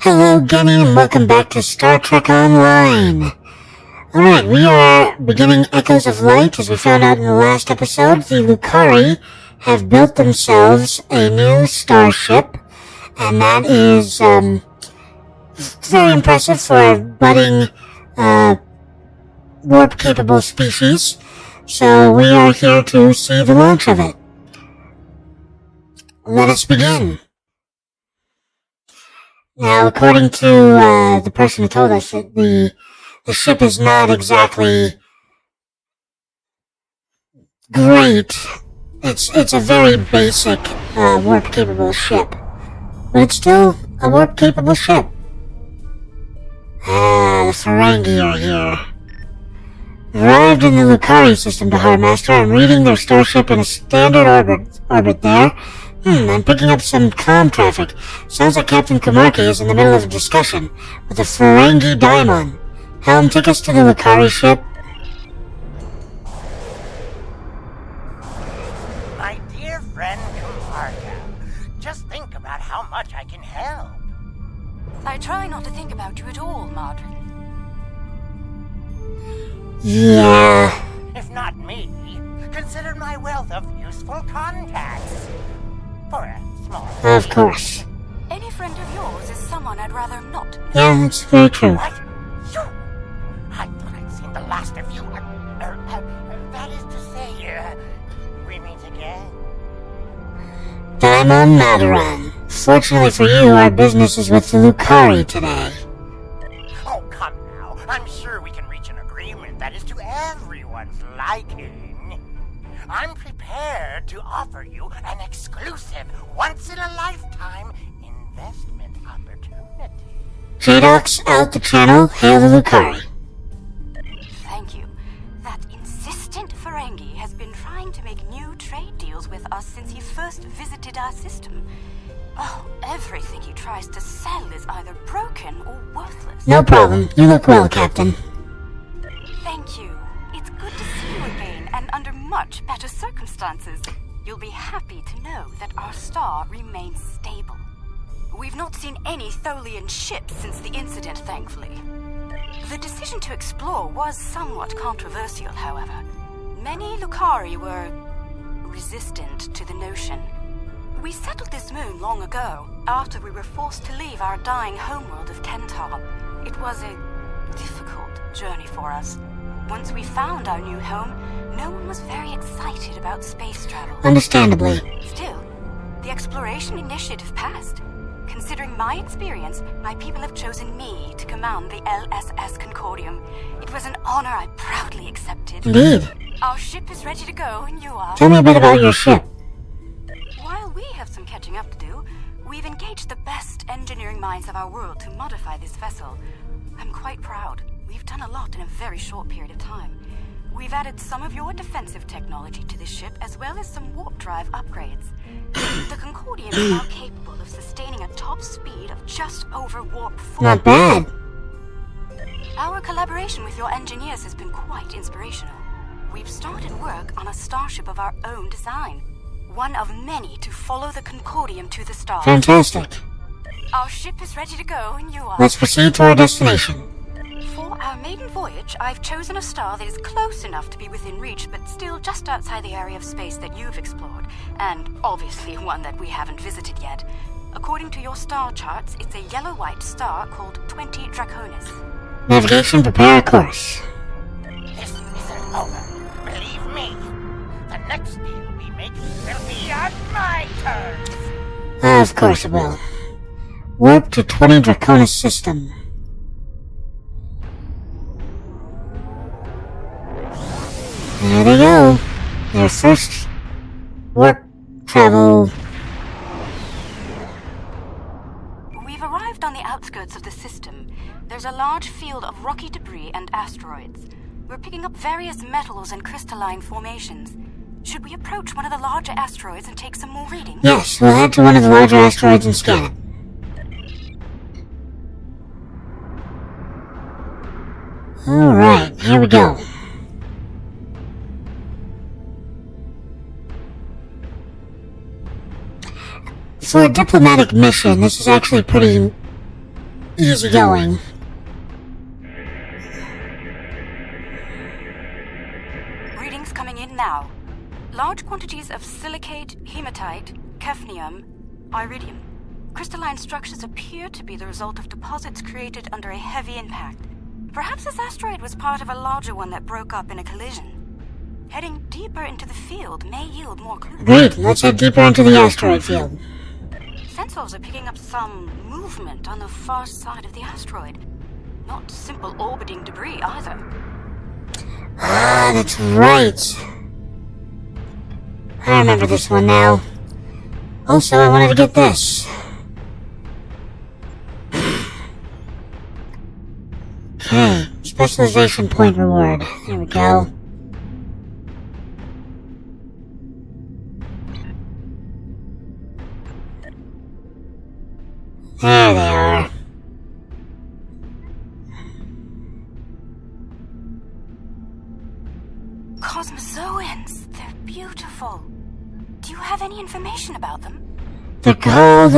Hello again and welcome back to Star Trek Online. Alright, we are beginning Echoes of Light. As we found out in the last episode, the Lukari have built themselves a new starship, and that is very impressive for a budding warp-capable species. So we are here to see the launch of it. Let us begin. Now, according to the person who told us that the ship is not exactly great. It's a very basic warp-capable ship, but it's still a warp-capable ship. The Ferengi are here. Arrived in the Lukari system to Harmaster. I'm reading their starship in a standard orbit there. I'm picking up some comm traffic. Sounds like Captain Kumarki is in the middle of a discussion with the Ferengi Daimon. Helm, take us to the Lukari ship. My dear friend Kumarka, just think about how much I can help. I try not to think about you at all, Margaret. Yeah. If not me, consider my wealth of useful contacts. For a small Of course. Any friend of yours is someone I'd rather not. Yeah, that's very true. What? You? I thought I'd seen the last of you. That is to say, we meet again. Daimon Madaran. Fortunately for you, our business is with the Lukari today. Oh, come now. I'm sure we can reach an agreement that is to everyone's liking. I'm prepared to offer you an exclusive, once-in-a-lifetime investment opportunity. Jadox out the channel, hail the Lukari. Thank you. That insistent Ferengi has been trying to make new trade deals with us since he first visited our system. Oh, everything he tries to sell is either broken or worthless. No problem. You look well, Captain. Thank you. It's good to see you again, and under much better circumstances. You'll be happy to know that our star remains stable. We've not seen any Tholian ships since the incident, thankfully. The decision to explore was somewhat controversial, however. Many Lukari were resistant to the notion. We settled this moon long ago, after we were forced to leave our dying homeworld of Kentar. It was a difficult journey for us. Once we found our new home, no one was very excited about space travel. Understandably. Still, the exploration initiative passed. Considering my experience, my people have chosen me to command the LSS Concordium. It was an honor I proudly accepted. Indeed. Our ship is ready to go, and you are. Tell me a bit about your ship. While we have some catching up to do, we've engaged the best engineering minds of our world to modify this vessel. I'm quite proud. We've done a lot in a very short period of time. We've added some of your defensive technology to this ship, as well as some warp drive upgrades. The Concordium is now capable of sustaining a top speed of just over warp 4. Not bad. Our collaboration with your engineers has been quite inspirational. We've started work on a starship of our own design. One of many to follow the Concordium to the stars. Fantastic. Our ship is ready to go, and you are. Let's proceed to our destination. For our maiden voyage, I've chosen a star that is close enough to be within reach, but still just outside the area of space that you've explored, and obviously one that we haven't visited yet. According to your star charts, it's a yellow-white star called 20 Draconis. Navigation, prepare a course. This isn't over. Believe me, the next deal we make will be on my terms. Of course it will. Warp to 20 Draconis system. There they go. Their first warp travel. We've arrived on the outskirts of the system. There's a large field of rocky debris and asteroids. We're picking up various metals and crystalline formations. Should we approach one of the larger asteroids and take some more readings? Yes, we'll head to one of the larger asteroids and scan it. Alright, here we go. For a diplomatic mission, this is actually pretty easy going. Readings coming in now. Large quantities of silicate, hematite, hafnium, iridium. Crystalline structures appear to be the result of deposits created under a heavy impact. Perhaps this asteroid was part of a larger one that broke up in a collision. Heading deeper into the field may yield more clues. Great, let's head deeper into the asteroid field. Sensors are picking up some movement on the far side of the asteroid. Not simple orbiting debris either. Ah, that's right. I remember this one now. Also, I wanted to get this. Okay, specialization point reward. There we go. There they are. Cosmozoans, they're beautiful. Do you have any information about them? They're called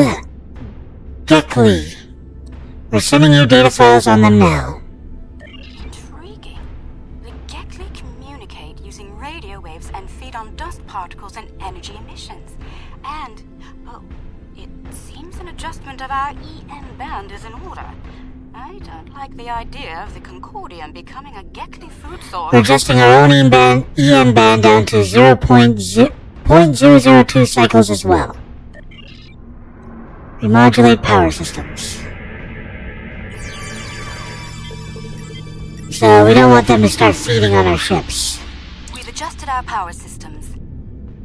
Gekli. We're sending you data files on them now. Intriguing. The Gekli communicate using radio waves and feed on dust particles and energy emissions. And, it seems an adjustment of our EM band is in order. I don't like the idea of the Concordium becoming a Gekli food source. We're adjusting our own EM band down to 0.002 cycles as well. Remodulate power systems. So we don't want them to start feeding on our ships. We've adjusted our power systems.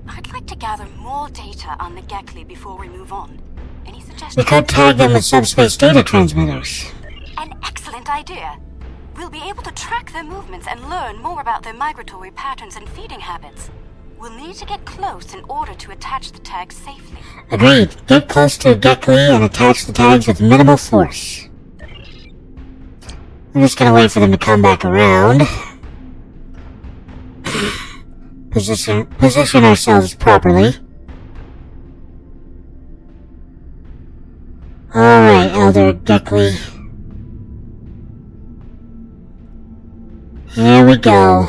I'd like to gather more data on the Gekli before we move on. Any suggestions? We could tag them with subspace data transmitters. An excellent idea. We'll be able to track their movements and learn more about their migratory patterns and feeding habits. We'll need to get close in order to attach the tags safely. Agreed. Get close to Gekli and attach the tags with minimal force. We're just gonna wait for them to come back around. Position ourselves properly. Alright, Elder Gekli. Here we go.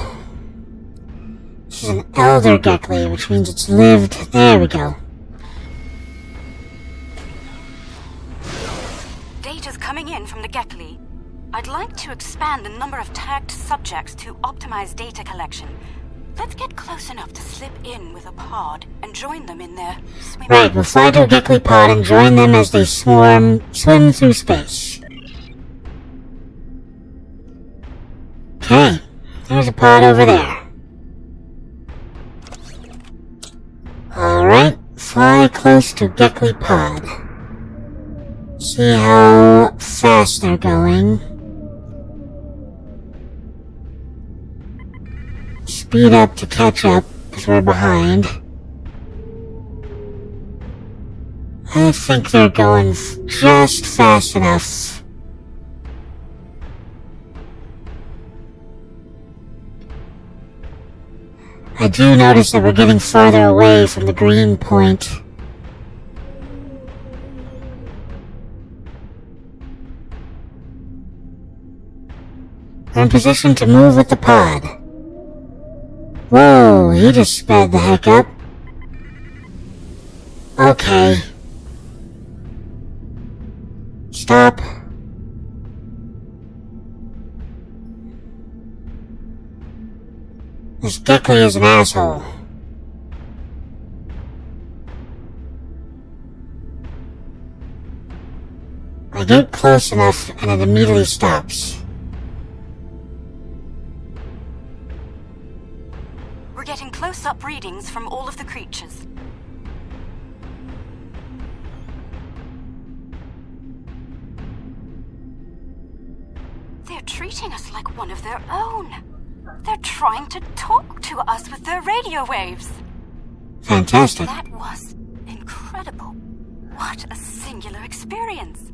This is an Elder Gekli, which means it's lived. There we go. Data's coming in from the Gekli. I'd like to expand the number of tagged subjects to optimize data collection. Let's get close enough to slip in with a pod and join them in their swim. Right, we'll fly to a Gekli pod and join them as they swim through space. Okay, there's a pod over there. Alright, fly close to Gekli pod. See how fast they're going. Speed up to catch up, because we're behind. I think they're going just fast enough. I do notice that we're getting farther away from the green point. We're in position to move with the pod. Whoa, he just sped the heck up. Okay. Stop. This Gekli is an asshole. I get close enough and it immediately stops. We're getting close-up readings from all of the creatures. They're treating us like one of their own. They're trying to talk to us with their radio waves. Fantastic. That was incredible. What a singular experience.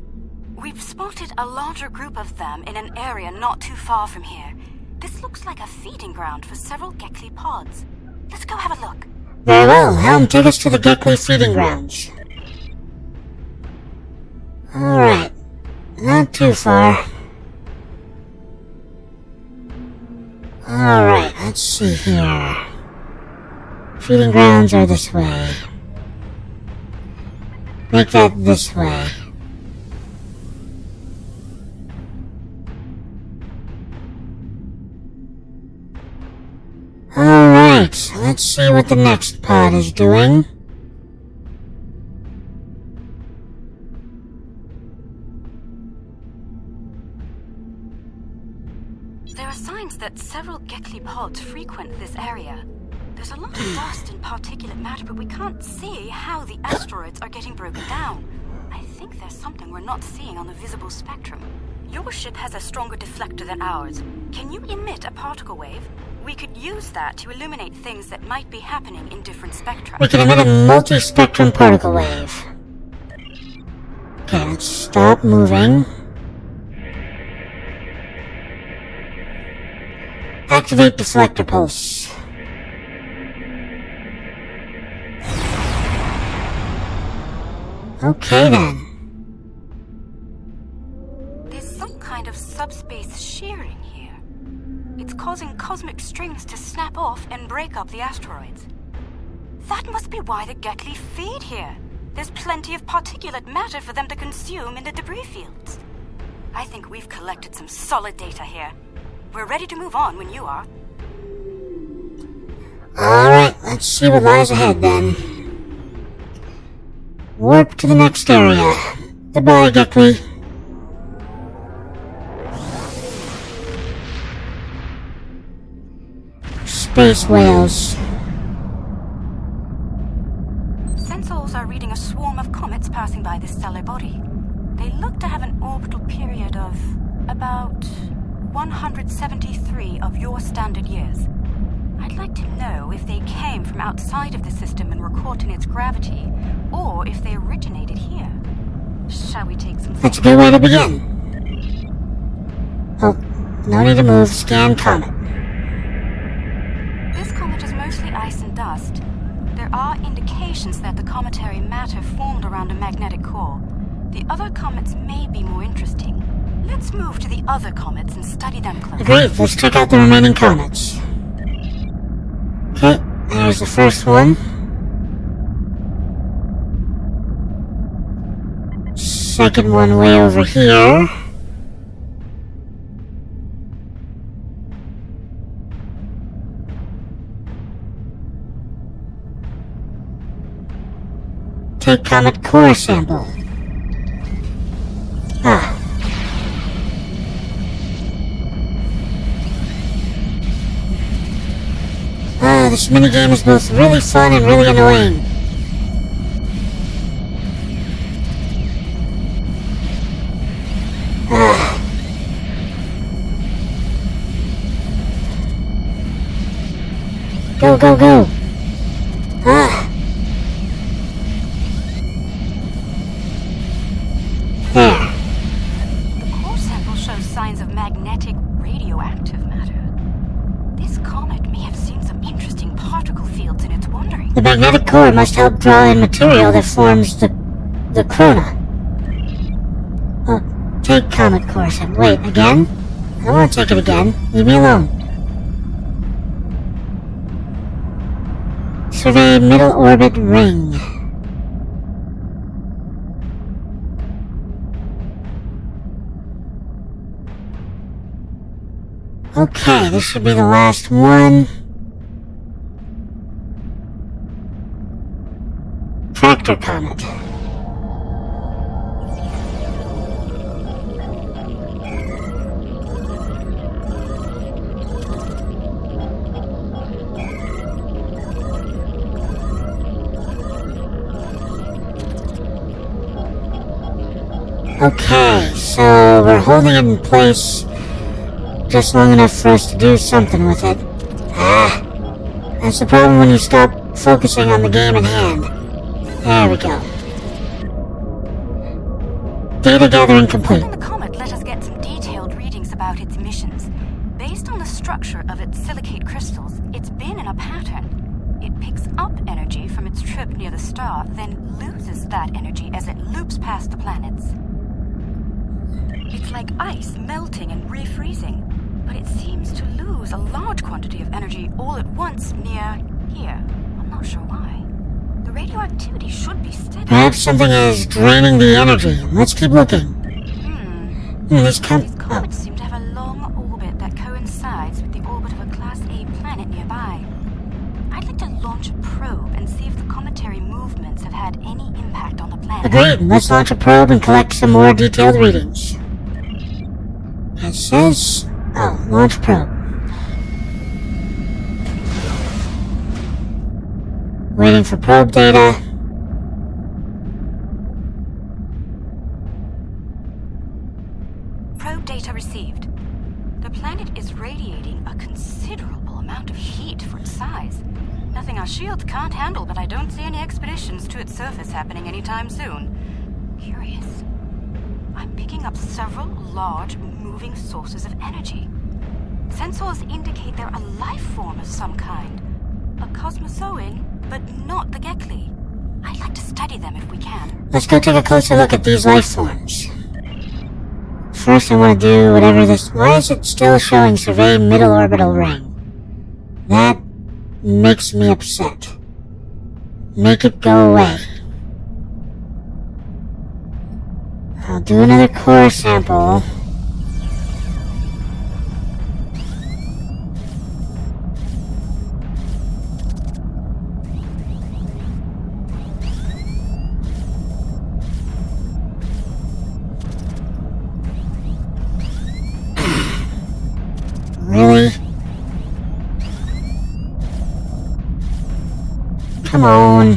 We've spotted a larger group of them in an area not too far from here. This looks like a feeding ground for several Gekli pods. Let's go have a look. Very well. Helm, take us to the Gekli feeding grounds. Alright. not too far. Alright, let's see here. Feeding grounds are this way. Make that this way. Alright, let's see what the next pod is doing. There are signs that several Gekli pods frequent this area. There's a lot of dust and particulate matter, but we can't see how the asteroids are getting broken down. I think there's something we're not seeing on the visible spectrum. Your ship has a stronger deflector than ours. Can you emit a particle wave? We could use that to illuminate things that might be happening in different spectra. We can emit a multi-spectrum particle wave. Okay, let's stop moving. Activate deflector pulse. Okay then. There's some kind of subspace shearing here. It's causing cosmic strings to snap off and break up the asteroids. That must be why the Gekli feed here. There's plenty of particulate matter for them to consume in the debris fields. I think we've collected some solid data here. We're ready to move on when you are. Alright, let's see what lies ahead then. Warp to the next area. Goodbye, Gekli. Space whales. Sensors are reading a swarm of comets passing by this stellar body. They look to have an orbital period of about 173 of your standard years. I'd like to know if they came from outside of the system and were caught in its gravity, or if they originated here. Shall we take some... That's a good way to begin. Oh, no need to move. Scan comet. This comet is mostly ice and dust. There are indications that the cometary matter formed around a magnetic core. The other comets may be more interesting. Let's move to the other comets and study them closer. Agreed. Let's check out the remaining comets. Okay, there's the first one. Second one way over here. Take comet core sample. Ah. This minigame is both really fun and really annoying. Go, go, go! There. The core sample shows signs of magnetic radioactive matter. This comet may have seen some interesting particle fields in its wandering. The magnetic core must help draw in material that forms the corona. Oh, take comet core sample. Wait, again? I don't want to take it again. Leave me alone. Survey middle orbit ring. Okay, this should be the last one. Tractor comet. Okay, so we're holding it in place just long enough for us to do something with it. That's the problem when you stop focusing on the game in hand. There we go. Data gathering complete. On the comet, let us get some detailed readings about its emissions. Based on the structure of its silicate crystals, it's been in a pattern. It picks up energy from its trip near the star, then loses that energy as it loops past the planets. It's like ice melting and refreezing, but it seems to lose a large quantity of energy all at once near here. I'm not sure why. The radioactivity should be steady. Perhaps something is draining the energy. Let's keep looking. These comets seem to have a long orbit that coincides with the orbit of a Class A planet nearby. I'd like to launch a probe and see if the cometary movements have had any impact on the planet. Agreed. Let's launch a probe and collect some more detailed readings. It says... Oh, launch probe. Waiting for probe data. Probe data received. The planet is radiating a considerable amount of heat for its size. Nothing our shields can't handle, but I don't see any expeditions to its surface happening anytime soon. Curious. I'm picking up several large, moving sources of energy. Sensors indicate they're a life form of some kind. A cosmozoan, but not the Gekli. I'd like to study them if we can. Let's go take a closer look at these life forms. First I want to do whatever this... Why is it still showing survey middle orbital ring? That makes me upset. Make it go away. I'll do another core sample. Really? Come on.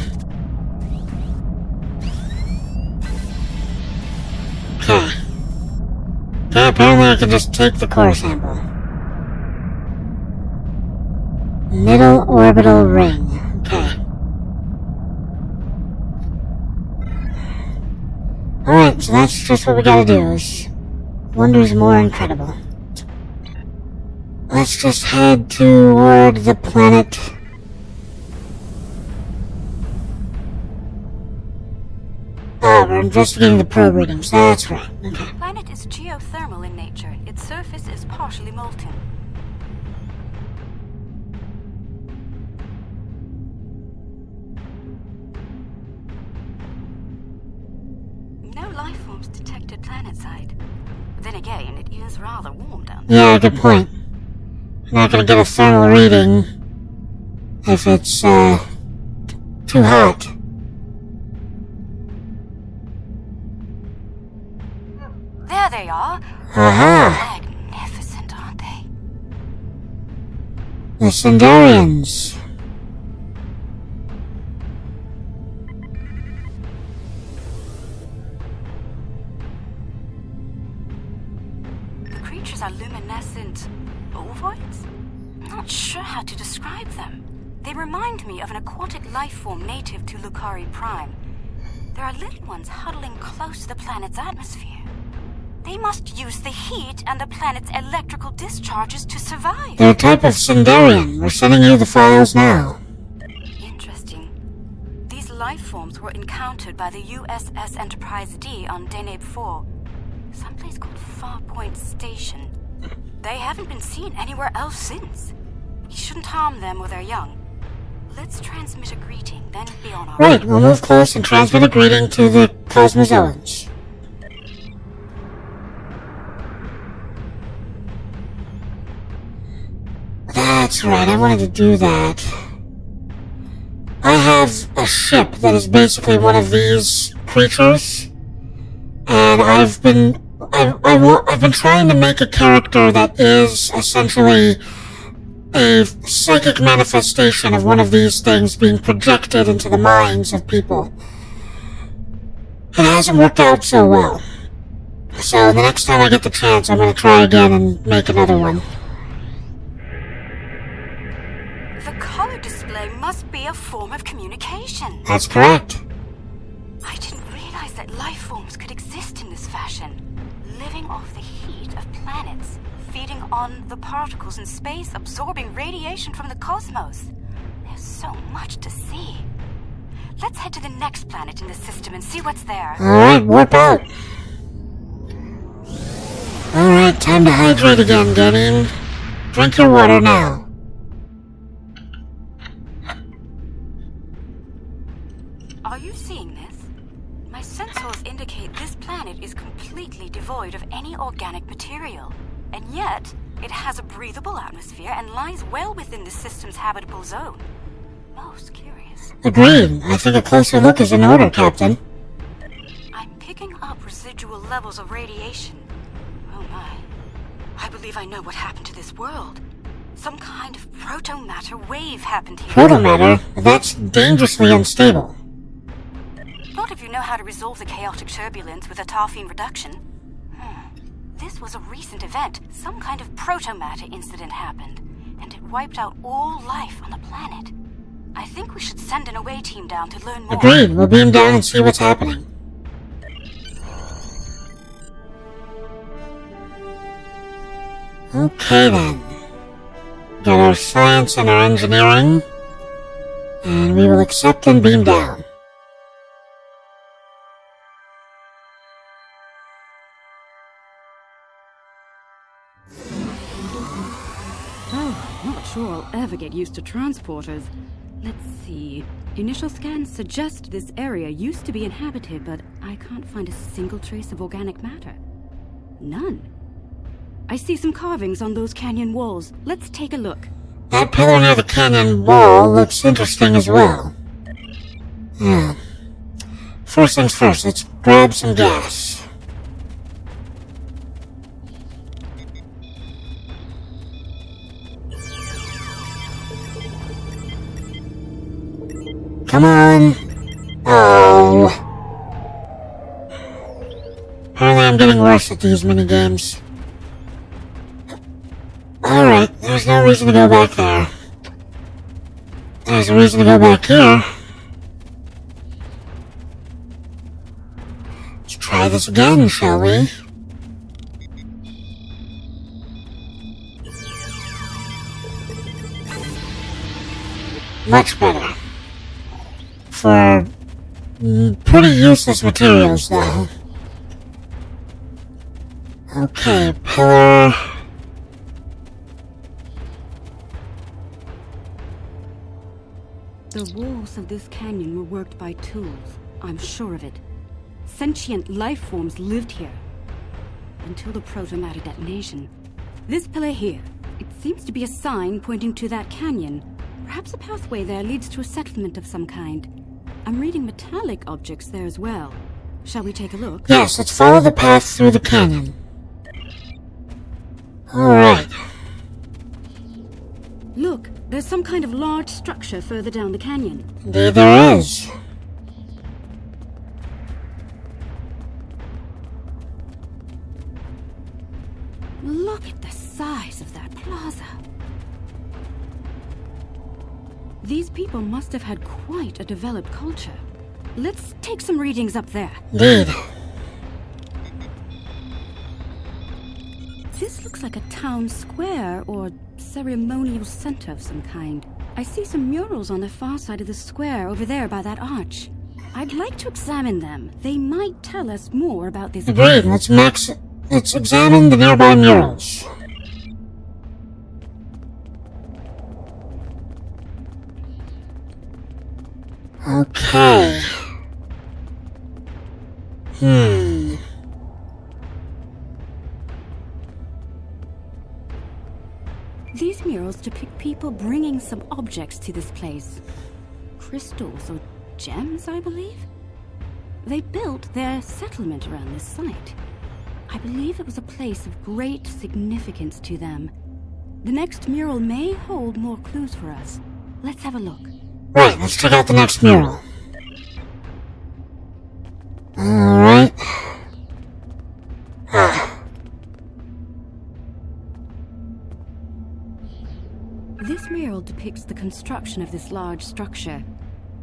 Okay. Okay, apparently I can just take the core sample. Middle orbital ring. Okay. Alright, so that's just what we gotta do. Is wonders more incredible. Let's just head toward the planet. We're investigating the probe readings. That's right. Okay. The planet is geothermal in nature. Its surface is partially molten. No life forms detected planetside. Then again, it is rather warm down there. Yeah, good point. Not gonna get a thermal reading if it's too hot. There they are. Aha! Magnificent, aren't they? The Sindarians. The creatures are luminescent ovoids? Not sure how to describe them. They remind me of an aquatic life form native to Lukari Prime. There are little ones huddling close to the planet's atmosphere. They must use the heat and the planet's electrical discharges to survive. They're a type of Sindarian. We're sending you the files now. Interesting. These life forms were encountered by the USS Enterprise D on Deneb 4, someplace called Farpoint Station. They haven't been seen anywhere else since. We shouldn't harm them while they're young. Let's transmit a greeting, then be on our way. Right, we'll move close and transmit a greeting to the Cosmozoans. That's right, I wanted to do that. I have a ship that is basically one of these creatures, and I've been trying to make a character that is essentially a psychic manifestation of one of these things being projected into the minds of people. It hasn't worked out so well. So the next time I get the chance, I'm going to try again and make another one. The color display must be a form of communication. That's correct. I didn't realize that life forms could exist in this fashion, living off the heat of planets, feeding on the particles in space, absorbing radiation from the cosmos. There's so much to see. Let's head to the next planet in the system and see what's there. Alright, warp out. Alright, time to hydrate again, Getting. Drink your water now. Are you seeing this? My sensors indicate this planet is completely devoid of any organic material. And yet, it has a breathable atmosphere and lies well within the system's habitable zone. Most curious. Agreed. I think a closer look is in order, Captain. I'm picking up residual levels of radiation. Oh my. I believe I know what happened to this world. Some kind of proto-matter wave happened here. Proto-matter? That's dangerously unstable. Not if you know how to resolve the chaotic turbulence with a tarfine reduction. This was a recent event. Some kind of proto-matter incident happened, and it wiped out all life on the planet. I think we should send an away team down to learn more. Agreed. We'll beam down and see what's happening. Okay then. Got our science and our engineering. And we will accept and beam down. Not sure I'll ever get used to transporters. Let's see. Initial scans suggest this area used to be inhabited, but I can't find a single trace of organic matter. None. I see some carvings on those canyon walls. Let's take a look. That pillar near the canyon wall looks interesting as well. Yeah. First things first, let's grab some gas. Come on! Oh. Apparently I'm getting worse at these minigames. Alright, there's no reason to go back there. There's a reason to go back here. Let's try this again, shall we? Much better. For pretty useless materials, though. Okay, pillar. The walls of this canyon were worked by tools. I'm sure of it. Sentient life forms lived here. Until the proto-matter detonation. This pillar here. It seems to be a sign pointing to that canyon. Perhaps a pathway there leads to a settlement of some kind. I'm reading metallic objects there as well. Shall we take a look? Yes, let's follow the path through the canyon. Alright. Look, there's some kind of large structure further down the canyon. Indeed there is. Look at the size of that plaza. These people must have had quite a developed culture. Let's take some readings up there. Indeed. This looks like a town square or ceremonial center of some kind. I see some murals on the far side of the square over there by that arch. I'd like to examine them. They might tell us more about this. Agreed. Let's examine the nearby murals. Okay. These murals depict people bringing some objects to this place. Crystals or gems, I believe? They built their settlement around this site. I believe it was a place of great significance to them. The next mural may hold more clues for us. Let's have a look. Right, let's check out the next mural. Alright. This mural depicts the construction of this large structure.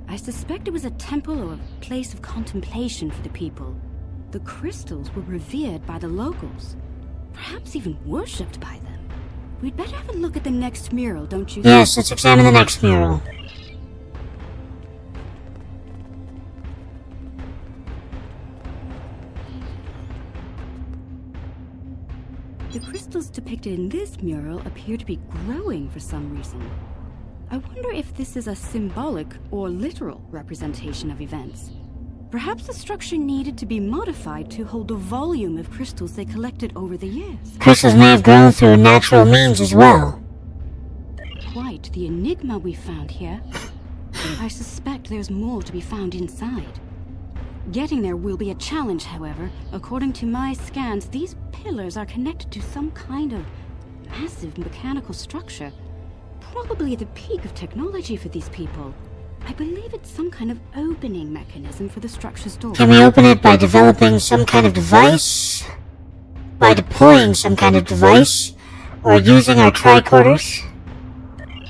I suspect it was a temple or a place of contemplation for the people. The crystals were revered by the locals, perhaps even worshipped by them. We'd better have a look at the next mural, don't you think? Yes, let's examine the next mural. The crystals depicted in this mural appear to be growing for some reason. I wonder if this is a symbolic or literal representation of events. Perhaps the structure needed to be modified to hold the volume of crystals they collected over the years. Crystals may have grown through natural means as well. Quite the enigma we found here. I suspect there's more to be found inside. Getting there will be a challenge, however. According to my scans, these pillars are connected to some kind of massive mechanical structure. Probably the peak of technology for these people. I believe it's some kind of opening mechanism for the structure's door. Can we open it by developing some kind of device? By deploying some kind of device? Or using our tricorders?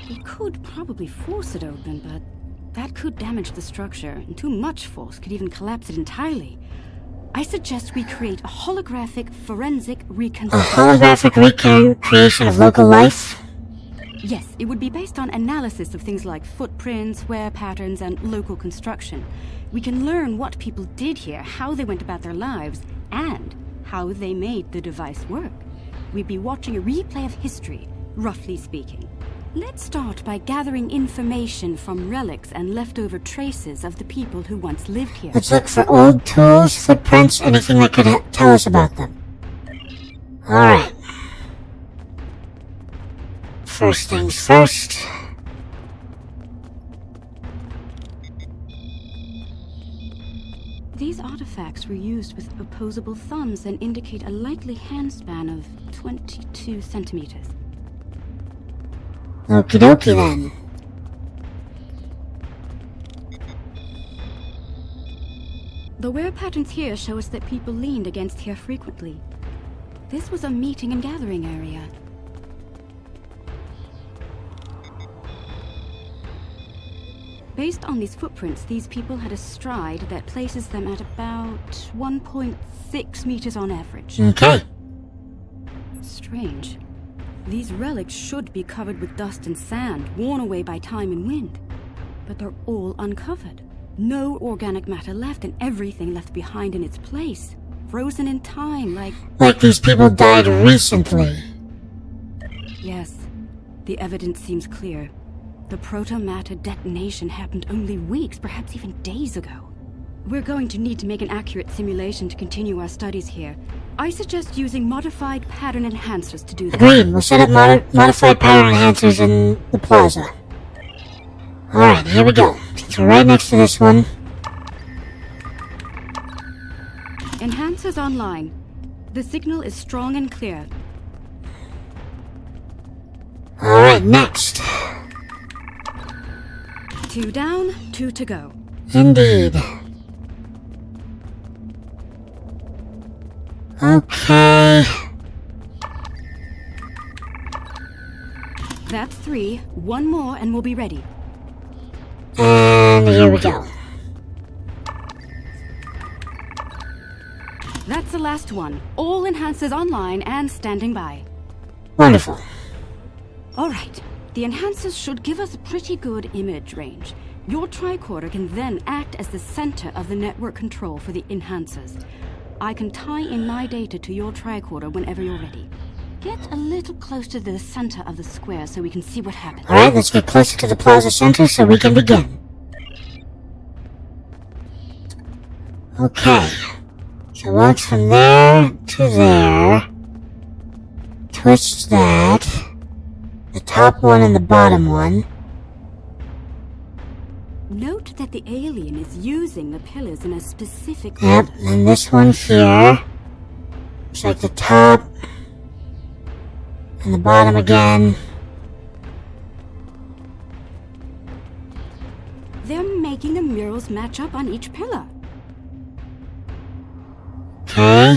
We could probably force it open, but that could damage the structure, and too much force could even collapse it entirely. I suggest we create a holographic forensic reconstruction. A holographic recreation of local life? Yes, it would be based on analysis of things like footprints, wear patterns, and local construction. We can learn what people did here, how they went about their lives, and how they made the device work. We'd be watching a replay of history, roughly speaking. Let's start by gathering information from relics and leftover traces of the people who once lived here. Let's look for old tools, footprints, anything that could tell us about them. Alright. First things first. These artifacts were used with opposable thumbs and indicate a likely handspan of 22 centimeters. Okie dokie then. The wear patterns here show us that people leaned against here frequently. This was a meeting and gathering area. Based on these footprints, these people had a stride that places them at about 1.6 meters on average. Okay. Strange. These relics should be covered with dust and sand, worn away by time and wind. But they're all uncovered. No organic matter left, and everything left behind in its place. Frozen in time, like... Like these people died recently. Yes. The evidence seems clear. The proto-matter detonation happened only weeks, perhaps even days ago. We're going to need to make an accurate simulation to continue our studies here. I suggest using modified pattern enhancers to do that. Agreed. We'll set up modified pattern enhancers in the plaza. Alright, here we go. Since we're right next to this one. Enhancers online. The signal is strong and clear. Alright, next. 2 down, 2 to go. Indeed. Okay. That's 3. 1 more and we'll be ready. And here we go. That's the last one. All enhancers online and standing by. Wonderful. Alright. The enhancers should give us a pretty good image range. Your tricorder can then act as the center of the network control for the enhancers. I can tie in my data to your tricorder whenever you're ready. Get a little closer to the center of the square so we can see what happens. Alright, let's get closer to the plaza center so we can begin. Okay. So walks from there to there. Twists that. The top one and the bottom one. Note that the alien is using the pillars in a specific Yep, order. and this one here. Looks like the top. And the bottom again. They're making the murals match up on each pillar. Okay.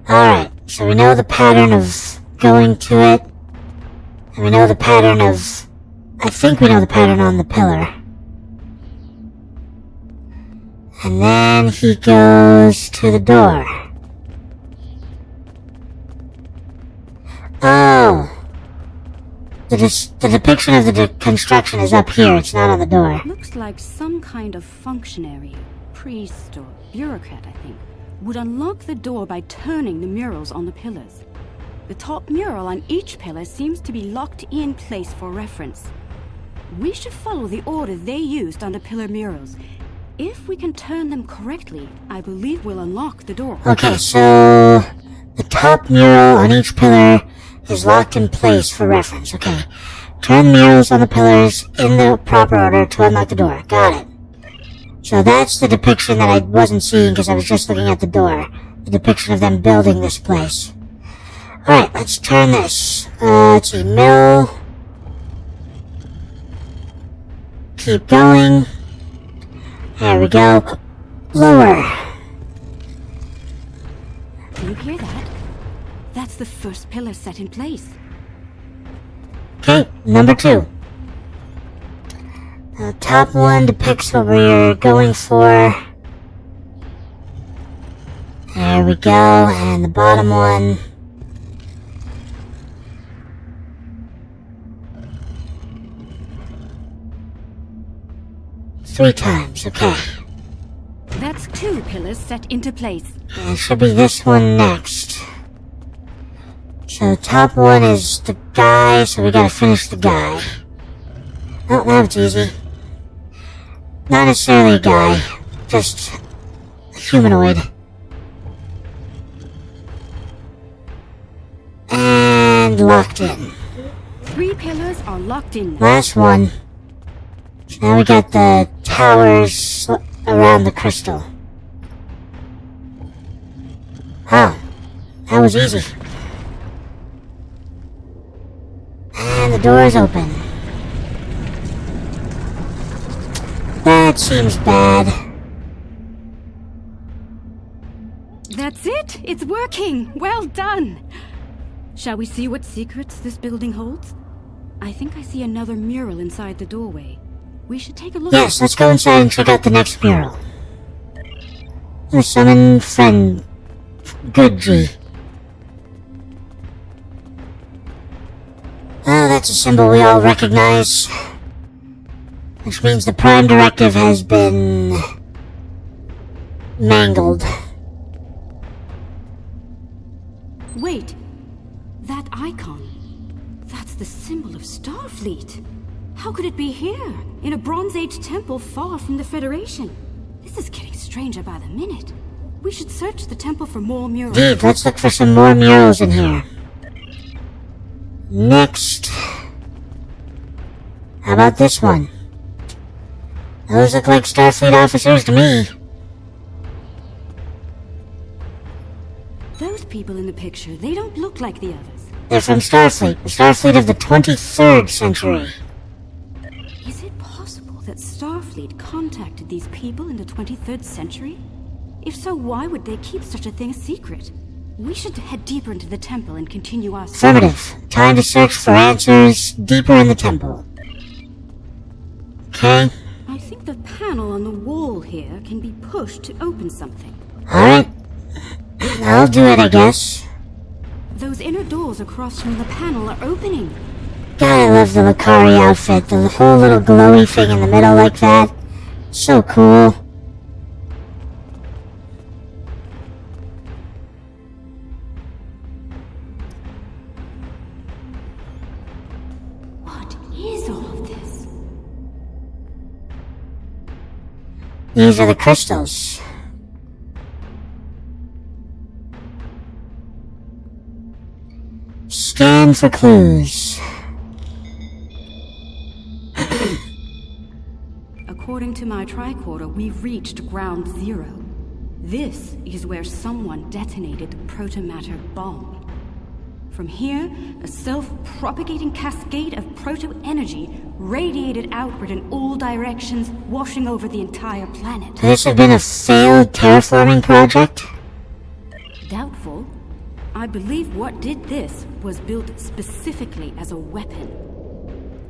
Alright, so we know the pattern of going to it. And we know the pattern of... I think we know the pattern on the pillar. And then he goes to the door. Oh! The depiction of the construction is up here, it's not on the door. Looks like some kind of functionary, priest or bureaucrat, I think. would unlock the door by turning the murals on the pillars. The top mural on each pillar seems to be locked in place for reference. We should follow the order they used on the pillar murals. If we can turn them correctly, I believe we'll unlock the door. Okay, so the top mural on each pillar is locked in place for reference. Okay. Turn murals on the pillars in the proper order to unlock the door. Got it. So that's the depiction that I wasn't seeing because I was just looking at the door. The depiction of them building this place. Alright, let's turn this. Let's see, middle. Keep going. There we go. Lower. Do you hear that? That's the first pillar set in place. Okay, number 2. The top one depicts what we're going for. There we go, and the bottom one. Three times, okay. That's 2 pillars set into place. And it should be this one next. So the top one is the guy, so we gotta finish the guy. Oh, that was easy. Not necessarily a guy, just a humanoid. And locked in. 3 pillars are locked in. Last one. So now we got the towers around the crystal. Huh. That was easy. And the door is open. That seems bad. That's it! It's working! Well done! Shall we see what secrets this building holds? I think I see another mural inside the doorway. We should take a look. Yes, let's go inside and check out the next mural. Summon friend. Good G. Oh, that's a symbol we all recognize. Which means the Prime Directive has been mangled. Wait. That icon. That's the symbol of Starfleet. How could it be here, in a Bronze Age temple far from the Federation? This is getting stranger by the minute. We should search the temple for more murals. Indeed, let's look for some more murals in here. Next. How about this one? Those look like Starfleet officers to me. Those people in the picture, they don't look like the others. They're from Starfleet, the Starfleet of the 23rd century. Is it possible that Starfleet contacted these people in the 23rd century? If so, why would they keep such a thing a secret? We should head deeper into the temple and continue our search. Affirmative. Time to search for answers deeper in the temple. Okay. I think the panel on the wall here can be pushed to open something. Alright. I'll do it, I guess. Those inner doors across from the panel are opening. God, I love the Lukari outfit. The whole little glowy thing in the middle like that. So cool. What is all of this? These are the crystals. Scan for clues. According to my tricorder, we've reached ground zero. This is where someone detonated the protomatter bomb. From here, a self-propagating cascade of proto-energy radiated outward in all directions, washing over the entire planet. Could this have been a failed terraforming project? Doubtful. I believe what did this was built specifically as a weapon.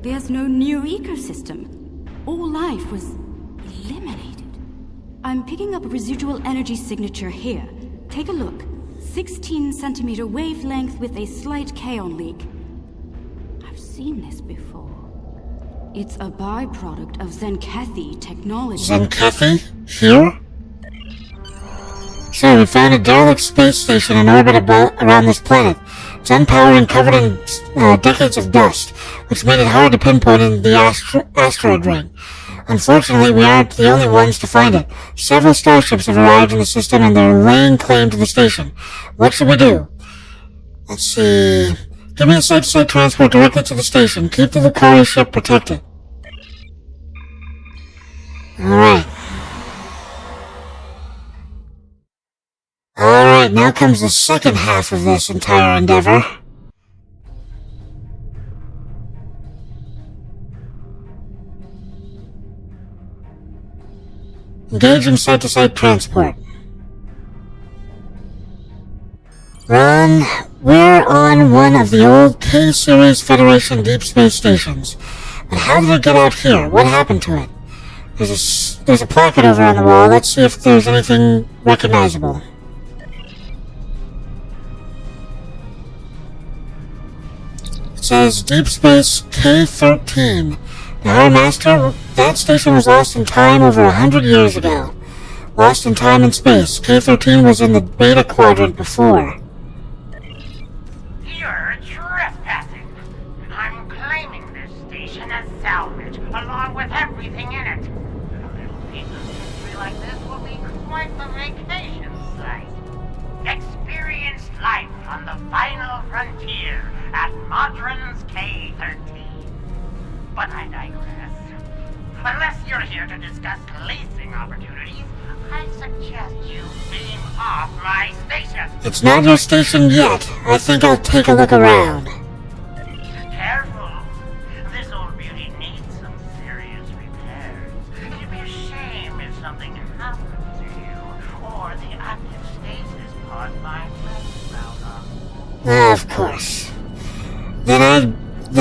There's no new ecosystem. All life was eliminated. I'm picking up a residual energy signature here. Take a look. 16 centimeter wavelength with a slight kaon leak. I've seen this before. It's a byproduct of Zenkethi technology. Zenkethi? Here? Sir, we found a derelict space station in orbit around this planet. It's unpowered and covered in decades of dust, which made it hard to pinpoint in the asteroid ring. Unfortunately, we aren't the only ones to find it. Several starships have arrived in the system and they're laying claim to the station. What should we do? Let's see. Give me a site-to-site transport directly to the station. Keep the Lukari ship protected. Alright. Alright, now comes the second half of this entire endeavor. Engage in site-to-site transport. We're on one of the old K-Series Federation deep space stations. But how did it get out here? What happened to it? There's a placard over on the wall. Let's see if there's anything recognizable. It says Deep Space K-13. Our master, that station was lost in time over 100 years ago. Lost in time and space. K-13 was in the beta quadrant before. You're trespassing. I'm claiming this station as salvage, along with everything in it. A little piece of history like this will be quite the vacation site. Experience life on the final frontier at Modron's K-13. But I digress. Unless you're here to discuss leasing opportunities, I suggest you beam off my station. It's not your station yet. I think I'll take a look around. Careful. This old beauty needs some serious repairs. It'd be a shame if something happened to you, or the active stasis pod might melt out. Of course. Then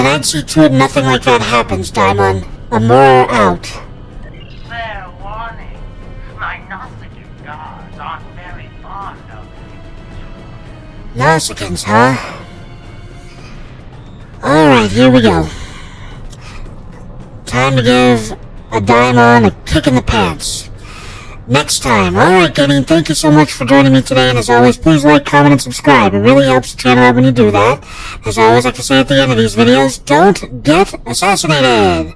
I'd see to it nothing like that happens, Daimon. Amora out. Fair warning. My Nausicaan guards aren't very fond of it. Nausicaans, huh? Alright, here we go. Time to give a Daimon a kick in the pants. Next time. Alright, gaming, thank you so much for joining me today, and as always, please like, comment, and subscribe. It really helps the channel out when you do that. As I always like to say at the end of these videos, don't get assassinated!